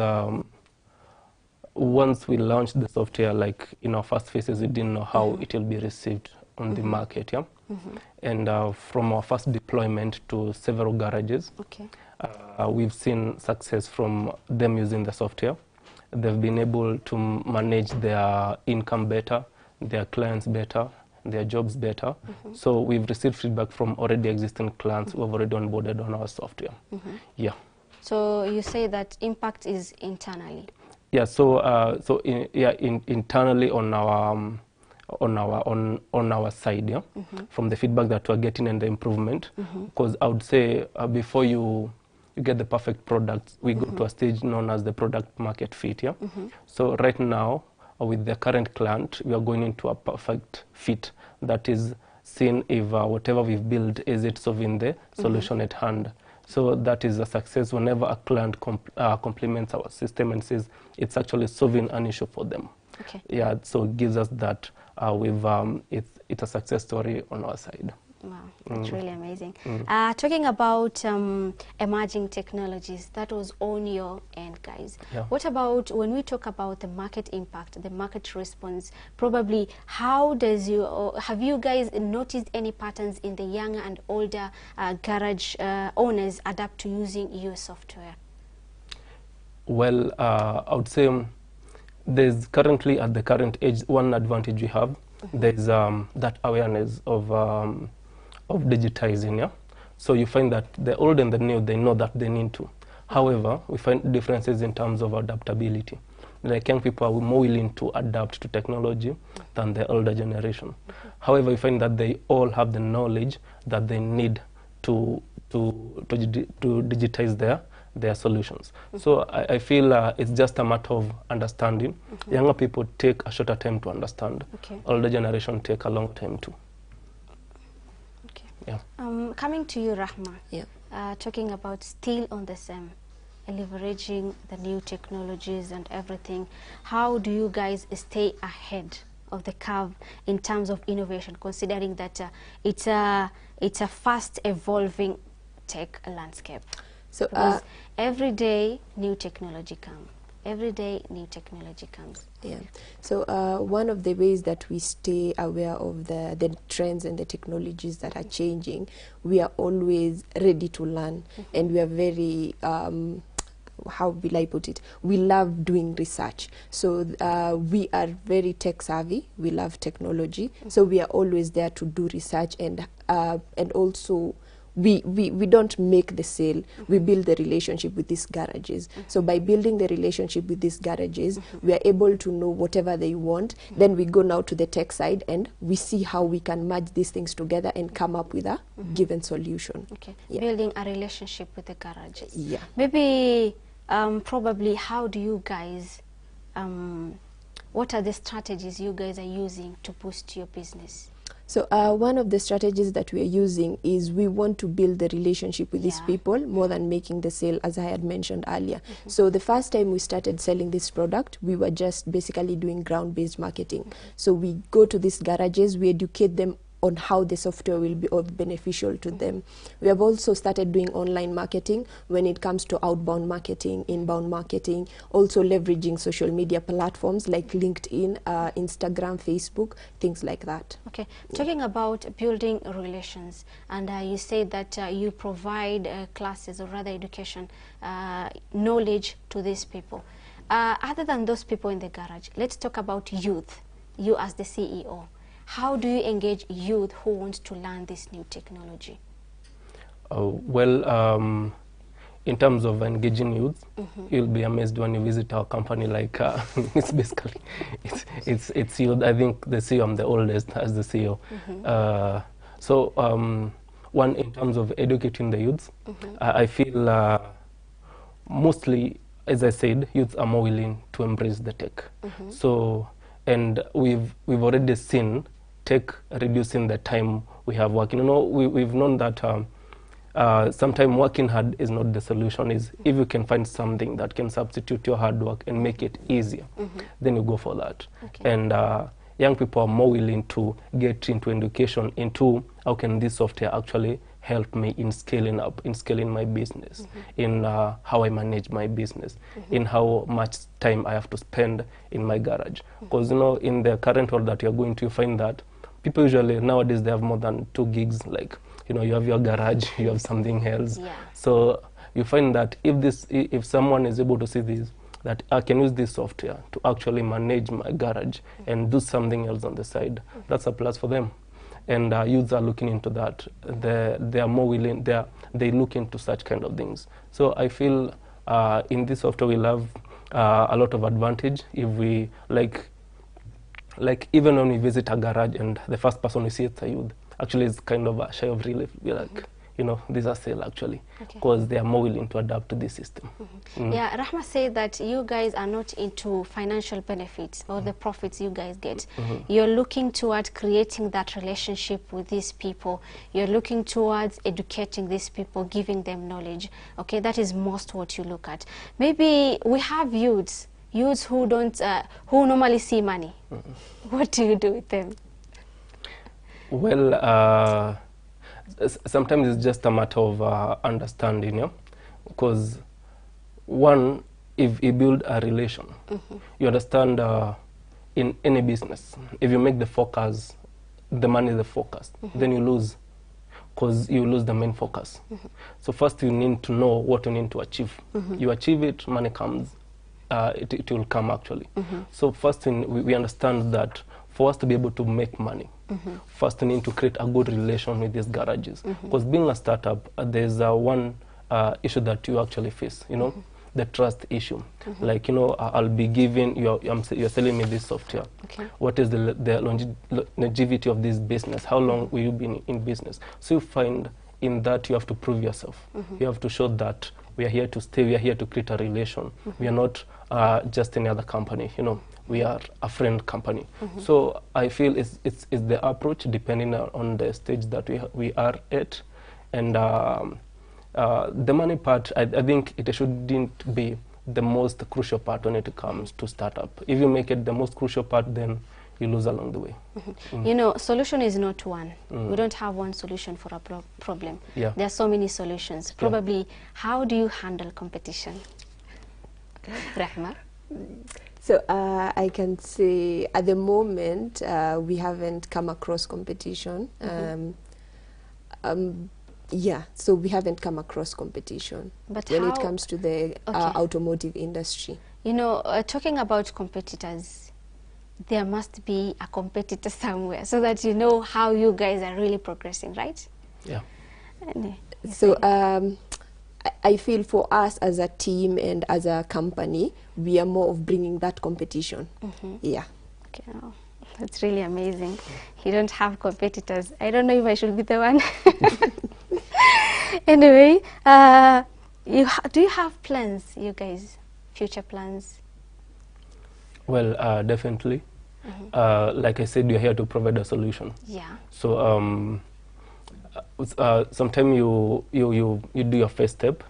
once we launched the software, like in our first phases, we didn't know how it will be received on the market, yeah. And from our first deployment to several garages, we've seen success from them using the software. They've been able to manage their income better, their clients better, their jobs better. So we've received feedback from already existing clients who have already onboarded on our software. Yeah. So you say that impact is internally. Yeah. So internally on our side, yeah, from the feedback that we're getting and the improvement. Because I would say before you get the perfect product, we go to a stage known as the product market fit. Yeah. So right now, with the current client, we are going into a perfect fit that is seeing if whatever we've built, is it solving the solution at hand. So that is a success whenever a client compliments our system and says it's actually solving an issue for them. Okay. Yeah, so it gives us that it's a success story on our side. Wow, that's really amazing. Talking about emerging technologies, that was on your end, guys. Yeah. What about when we talk about the market impact, the market response? Probably, how does have you guys noticed any patterns in the younger and older garage owners adapt to using your software? Well, I would say there's currently, at the current age, one advantage we have. There's that awareness of digitizing, yeah? So you find that the old and the new, they know that they need to. However, we find differences in terms of adaptability. Like young people are more willing to adapt to technology than the older generation. However, we find that they all have the knowledge that they need to digitize their solutions. So I feel it's just a matter of understanding. Younger people take a shorter time to understand. Older generation take a long time too. Yeah. Coming to you, Rahma, talking about still on the same, leveraging the new technologies and everything, how do you guys stay ahead of the curve in terms of innovation, considering that it's a fast evolving tech landscape? So every day new technology comes. Every day new technology comes. Yeah. So one of the ways that we stay aware of the trends and the technologies that are changing, we are always ready to learn, and we are very how will I put it? We love doing research. So we are very tech savvy. We love technology. So we are always there to do research, and also we don't make the sale. We build the relationship with these garages. So by building the relationship with these garages, we are able to know whatever they want. Then we go now to the tech side and we see how we can merge these things together and come up with a given solution. Okay. Yeah. Building a relationship with the garages. Yeah. Maybe probably how do you guys, what are the strategies you guys are using to boost your business? So one of the strategies that we are using is we want to build the relationship with these people more than making the sale, as I had mentioned earlier. So the first time we started selling this product, we were just basically doing ground-based marketing. So we go to these garages, we educate them on how the software will be beneficial to them. We have also started doing online marketing when it comes to outbound marketing, inbound marketing, also leveraging social media platforms like LinkedIn, Instagram, Facebook, things like that. Okay, talking about building relations, and you say that you provide classes, or rather education, knowledge to these people. Other than those people in the garage, let's talk about youth, you as the CEO. How do you engage youth who want to learn this new technology? Well, in terms of engaging youth, you'll be amazed when you visit our company. Like it's basically it's youth. I think the CEO, I'm the oldest as the CEO. So one, in terms of educating the youths, I feel mostly, as I said, youths are more willing to embrace the tech. So, and we've already seen tech reducing the time we have working. You know, we've known that sometimes working hard is not the solution. Is if you can find something that can substitute your hard work and make it easier, then you go for that. And young people are more willing to get into education, into how can this software actually help me in scaling up, in scaling my business, in how I manage my business, in how much time I have to spend in my garage. Because, you know, in the current world that you're going to, find that people usually nowadays they have more than 2 gigs. Like, you know, you have your garage, you have something else. So you find that if someone is able to see this, that I can use this software to actually manage my garage and do something else on the side, that's a plus for them. And youths are looking into that. They are more willing. They look into such kind of things. So I feel in this software we'll have a lot of advantage if we like even when we visit a garage and the first person we see is a youth. Actually, it's kind of a shy of relief. We're like, you know, these are sale actually, because they are more willing to adapt to this system. Yeah, Rahma said that you guys are not into financial benefits or the profits you guys get. You're looking toward creating that relationship with these people. You're looking towards educating these people, giving them knowledge. Okay, that is most what you look at. Maybe we have youths who don't, who normally see money. What do you do with them? Well, sometimes it's just a matter of understanding, yeah? Because one, if you build a relation, you understand in any business, if you make the focus, the money is the focus, then you lose, because you lose the main focus. So first you need to know what you need to achieve. You achieve it, money comes, it will come actually. So first thing, we understand that for us to be able to make money, first we need to create a good relation with these garages. Because being a startup, there's one issue that you actually face, you know, the trust issue. Like, you know, I'll be giving, you're selling me this software. What is the longevity of this business? How long will you be in business? So you find in that you have to prove yourself. You have to show that we are here to stay, we are here to create a relation. We are not just any other company, you know. We are a friend company. So I feel it's the approach depending on the stage that we are at. And the money part, I think it shouldn't be the most crucial part when it comes to startup. If you make it the most crucial part, then you lose along the way. You know, solution is not one. We don't have one solution for a problem. There are so many solutions. Probably, how do you handle competition? Rahma? So I can say at the moment we haven't come across competition. Yeah, so we haven't come across competition but when it comes to the automotive industry. You know, talking about competitors, there must be a competitor somewhere so that you know how you guys are really progressing, right? Yeah. So I feel for us as a team and as a company, we are more of bringing that competition. Yeah. Okay, oh, that's really amazing. You don't have competitors. I don't know if I should be the one. Anyway, do you have plans, you guys, future plans? Well, definitely. Like I said, you're here to provide a solution. Yeah. So sometimes you do your first step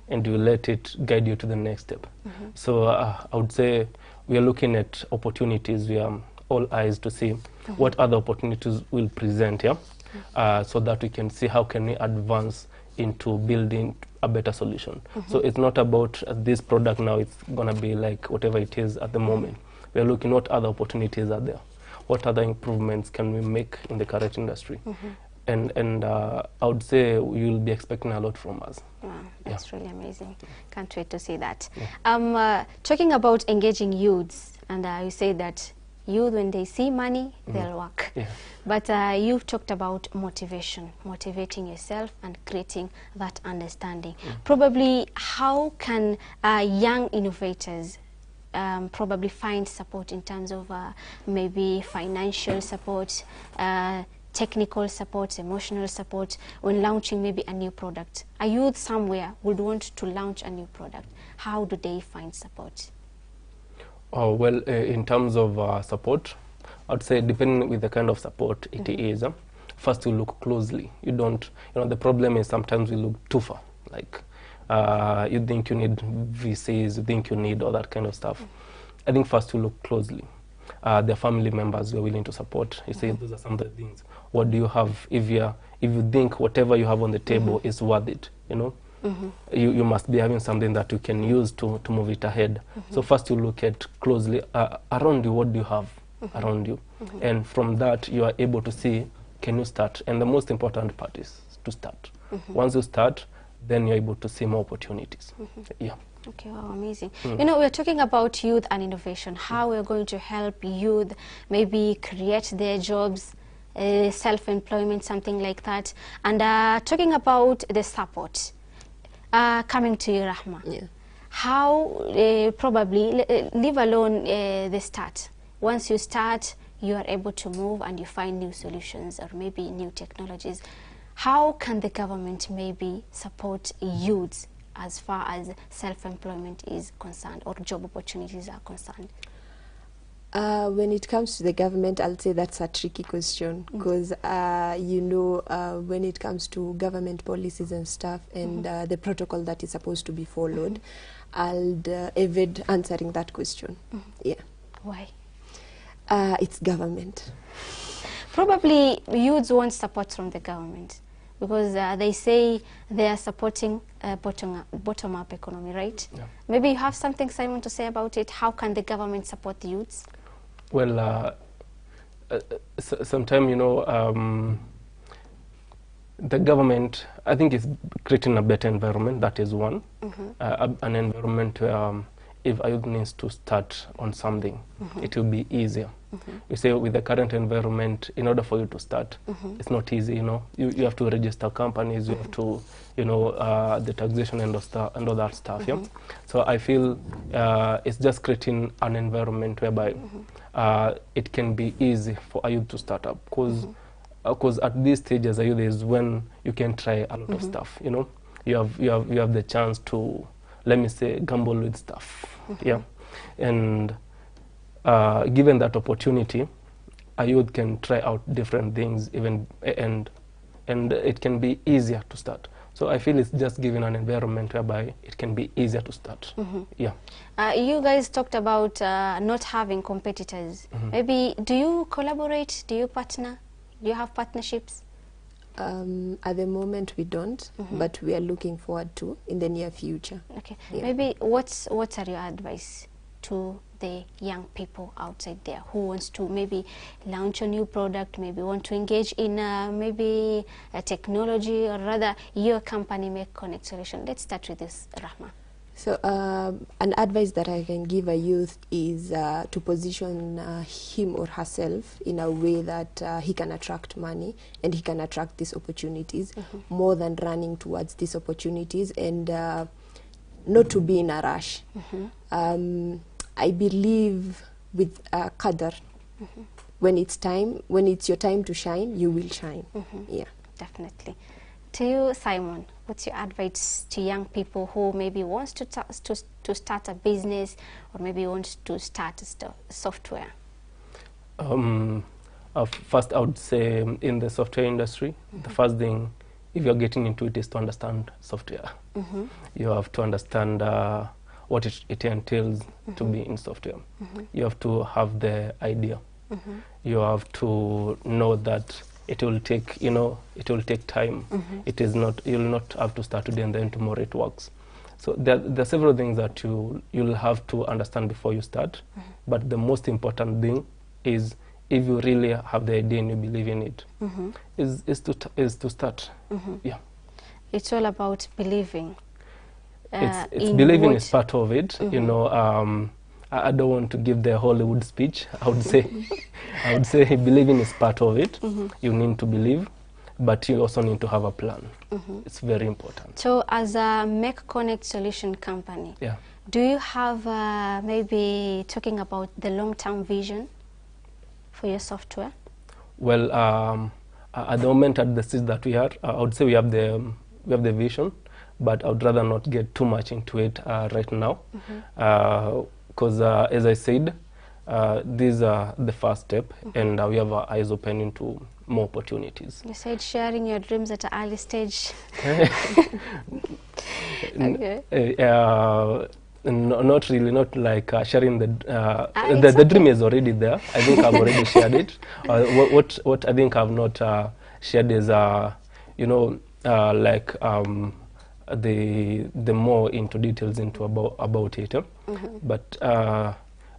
and you let it guide you to the next step. So I would say we are looking at opportunities. We are all eyes to see what other opportunities will present, so that we can see how can we advance into building a better solution. So it's not about this product now, it's going to be like whatever it is at the moment. We are looking what other opportunities are there. What other improvements can we make in the current industry? And I would say you'll be expecting a lot from us. Wow, that's really amazing. Can't wait to see that. Talking about engaging youths, and you say that youth, when they see money, they'll work. But you've talked about motivation, motivating yourself and creating that understanding. Probably, how can young innovators probably find support in terms of maybe financial support, technical support, emotional support when launching maybe a new product? A youth somewhere would want to launch a new product. How do they find support? Oh, well, in terms of support, I'd say depending with the kind of support it is, first you look closely. You don't, you know, the problem is sometimes we look too far. Like you think you need VCs, you think you need all that kind of stuff. I think first you look closely. Their family members who are willing to support. You say those are some of the things. What do you have? If you think whatever you have on the table is worth it, you know, you must be having something that you can use to move it ahead. So first you look at closely around you, what do you have around you? And from that you are able to see, can you start? And the most important part is to start. Once you start, then you're able to see more opportunities. Yeah. Okay, wow, amazing. You know, we're talking about youth and innovation, how we're going to help youth maybe create their jobs, self-employment, something like that. And talking about the support, coming to you, Rahma, how probably, leave alone the start. Once you start, you are able to move and you find new solutions or maybe new technologies. how can the government maybe support youths as far as self-employment is concerned or job opportunities are concerned? When it comes to the government, I'll say that's a tricky question because, you know, when it comes to government policies and stuff and the protocol that is supposed to be followed, I'll evade answering that question. Yeah. Why? It's government. Probably youths want support from the government because they say they are supporting bottom-up economy, right? Yeah. Maybe you have something, Simon, to say about it. How can the government support the youths? Well, sometimes, you know, the government, I think, is creating a better environment. That is one. An environment where if a youth needs to start on something, it will be easier. You say with the current environment, in order for you to start, it's not easy, you know. You have to register companies, you have to, you know, the taxation and all that stuff, yeah? So I feel it's just creating an environment whereby it can be easy for a youth to start up. Because at this stage as a youth is when you can try a lot of stuff, you know. You have the chance to, let me say, gamble with stuff, yeah. And given that opportunity, a youth can try out different things, even and it can be easier to start. So I feel it's just giving an environment whereby it can be easier to start. Yeah. You guys talked about not having competitors. Maybe do you collaborate? Do you partner? Do you have partnerships? At the moment we don't, but we are looking forward to in the near future. Okay. Yeah. Maybe what are your advice to the young people outside there who wants to maybe launch a new product, maybe want to engage in maybe a technology, or rather your company Make Connect Solution? Let's start with this, Rahma. So an advice that I can give a youth is to position him or herself in a way that he can attract money and he can attract these opportunities more than running towards these opportunities, and not to be in a rush. I believe with qadar, when it's your time to shine, you will shine. Yeah, definitely. To you, Simon, what's your advice to young people who maybe wants to start a business or maybe wants to start software? First, I would say in the software industry, the first thing, if you're getting into it, is to understand software. You have to understand what it entails to be in software. You have to have the idea. You have to know that it will take, you know, it will take time. It is not, you'll not have to start today and then tomorrow it works. So there are several things that you'll have to understand before you start. But the most important thing is, if you really have the idea and you believe in it, is to start. Yeah. It's all about believing. It's believing is part of it. You know, I don't want to give the Hollywood speech. I would say believing is part of it. You need to believe, but you also need to have a plan. It's very important. So as a Make Connect Solution company, do you have maybe talking about the long-term vision for your software? Well, at the moment, at the stage that we are, I would say we have the vision, but I would rather not get too much into it right now. Because as I said, these are the first step, and we have our eyes open into more opportunities. You said sharing your dreams at an early stage. Not really, not like sharing the dream is already there. I think I've already shared it. What I think I've not shared is, you know, like the more into details into about it. But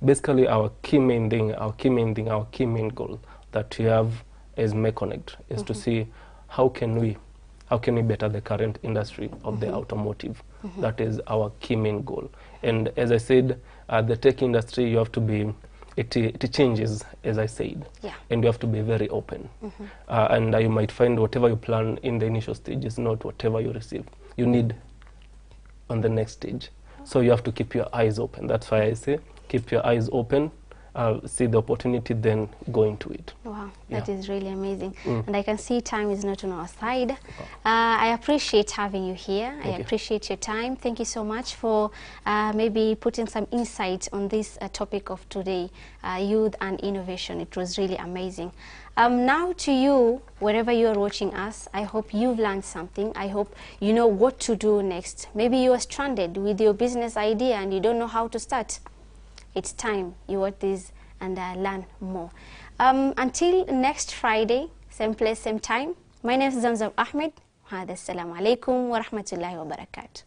basically our key main goal that we have as Make Connect is to see how can we better the current industry of the automotive. That is our key main goal. And as I said, the tech industry, you have to be, it changes, as I said, and you have to be very open. And you might find whatever you plan in the initial stage is not whatever you receive. You need on the next stage. So you have to keep your eyes open. That's why I say keep your eyes open see the opportunity, then go into it. Wow, that is really amazing. And I can see time is not on our side. I appreciate having you here. I appreciate your time. Thank you so much for maybe putting some insight on this topic of today, youth and innovation. It was really amazing. Now to you, wherever you are watching us, I hope you've learned something. I hope you know what to do next. Maybe you are stranded with your business idea and you don't know how to start. It's time you watch this and learn more. Until next Friday, same place, same time. My name is Zamzam Ahmed. Assalamu alaikum wa rahmatullahi wa barakatuh.